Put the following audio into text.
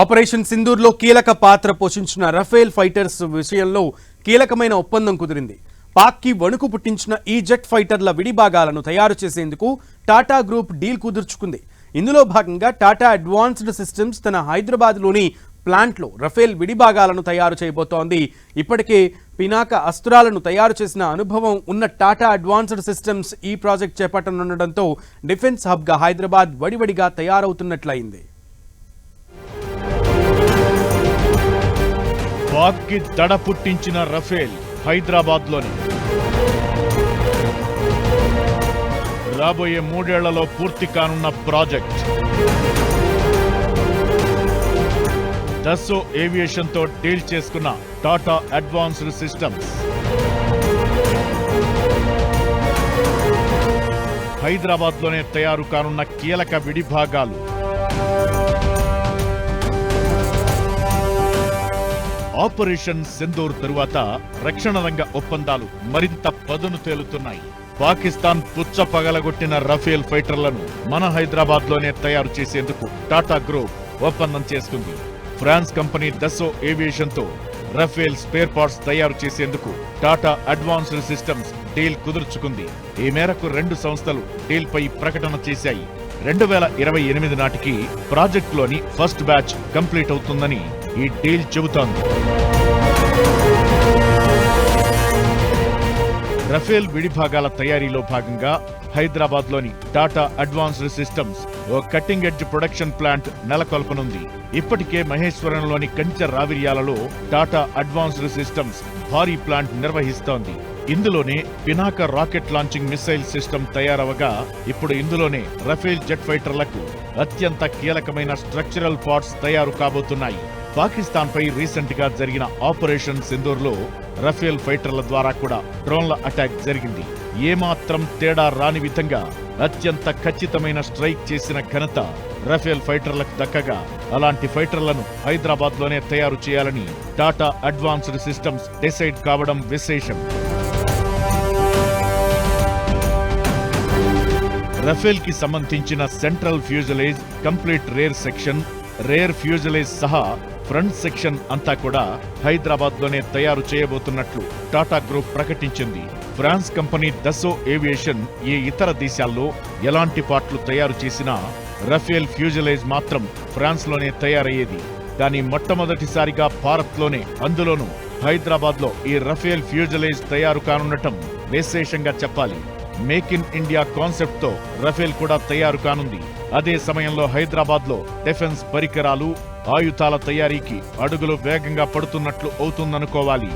Operation సింధూర్లో కీలక పాత్ర పోషించిన రఫేల్ ఫైటర్స్ విషయంలో కీలకమైన ఒప్పందం కుదిరింది. పాక్కి వణుకు పుట్టించిన ఈ జెట్ ఫైటర్ల విడిభాగాలను తయారు చేసేందుకు టాటా గ్రూప్ డీల్ కుదుర్చుకుంది. ఇందులో భాగంగా టాటా అడ్వాన్స్డ్ సిస్టమ్స్ తన హైదరాబాద్లోని ప్లాంట్లో రఫేల్ విడిభాగాలను తయారు చేయబోతోంది. ఇప్పటికే పినాక అస్త్రాలను తయారు చేసిన అనుభవం ఉన్న టాటా అడ్వాన్స్డ్ సిస్టమ్స్ ఈ ప్రాజెక్ట్ చేపట్టనుండటంతో డిఫెన్స్ హబ్గా హైదరాబాద్ వడివడిగా తయారవుతున్నట్లయింది. పాక్కి దడ పుట్టించిన రఫేల్ హైదరాబాద్లోని రాబోయే 3 ఏళ్లలో పూర్తి కానున్న ప్రాజెక్ట్. దస్సో ఏవియేషన్తో డీల్ చేసుకున్న టాటా అడ్వాన్స్డ్ సిస్టమ్స్ హైదరాబాద్లోనే తయారు కానున్న కీలక విడిభాగాలు. ఆపరేషన్ సింధూర్ తరువాత రక్షణ రంగ ఒప్పందాలు మరింత పదును తేలుతున్నాయి. పాకిస్తాన్ పుచ్చ పగలగొట్టిన రఫేల్ ఫైటర్లను మన హైదరాబాద్లోనే తయారు చేసేందుకు టాటా గ్రూప్ ఒప్పందం చేసుకుంది. ఫ్రాన్స్ కంపెనీ దస్సో ఏవియేషన్తో రఫేల్ స్పేర్ పార్ట్స్ తయారు చేసేందుకు టాటా అడ్వాన్స్డ్ సిస్టమ్స్ డీల్ కుదుర్చుకుంది. ఈ మేరకు 2 సంస్థలు డీల్ పై ప్రకటన చేశాయి. 2028 నాటికి ప్రాజెక్టులోని ఫస్ట్ బ్యాచ్ కంప్లీట్ అవుతుందని ఈ డీల్ చెబుతోంది. రఫేల్ విడిభాగాల తయారీలో భాగంగా హైదరాబాద్లోని టాటా అడ్వాన్స్డ్ సిస్టమ్స్ ఓ కట్టింగ్ ఎడ్జ్ ప్రొడక్షన్ ప్లాంట్ నెలకొల్పనుంది. ఇప్పటికే మహేశ్వరంలోని కంచె రావిర్యాలలో టాటా అడ్వాన్స్డ్ సిస్టమ్స్ భారీ ప్లాంట్ నిర్వహిస్తోంది. ఇందులోనే Pinaka rocket launching missile system తయారవగా ఇప్పుడు ఇందులోనే రఫేల్ జెట్ ఫైటర్లకు అత్యంత కీలకమైన స్ట్రక్చరల్ పార్ట్స్ తయారు కాబోతున్నాయి. పాకిస్తాన్ పై రీసెంట్ గా జరిగిన ఆపరేషన్ సింధూర్లో రఫేల్ ఫైటర్ల ద్వారా కూడా డ్రోన్ల అటాక్ జరిగింది. ఏమాత్రం తేడా రాని విధంగా అత్యంత ఖచ్చితమైన స్ట్రైక్ చేసిన ఘనత రఫేల్ ఫైటర్లకు దక్కగా అలాంటి ఫైటర్లను హైదరాబాద్లోనే తయారు చేయాలని టాటా అడ్వాన్స్డ్ సిస్టమ్స్ డిసైడ్ కావడం విశేషం. రఫేల్ కి సంబంధించిన central fuselage, complete rear section, rear fuselage సహా ఫ్రంట్ సెక్షన్ అంతా కూడా హైదరాబాద్లోనే తయారు చేయబోతున్నట్లు టాటా గ్రూప్ ప్రకటించింది. ఫ్రాన్స్ కంపెనీ దస్సో ఏవియేషన్ ఏ ఇతర దేశాల్లో ఎలాంటి పార్ట్లు తయారు చేసినా రఫేల్ ఫ్యూజలేజ్ మాత్రం ఫ్రాన్స్లోనే తయారయ్యేది. కానీ మొట్టమొదటిసారిగా భారత్లోనే, అందులోనూ హైదరాబాద్లో ఈ రఫేల్ ఫ్యూజలేజ్ తయారు కానుండటం విశేషంగా చెప్పాలి. మేక్ ఇన్ ఇండియా కాన్సెప్ట్ తో రఫేల్ కూడా తయారు కానుంది. అదే సమయంలో హైదరాబాద్ లో డిఫెన్స్ పరికరాలు, ఆయుధాల తయారీకి అడుగులు వేగంగా పడుతున్నట్లు అవుతుందనుకోవాలి.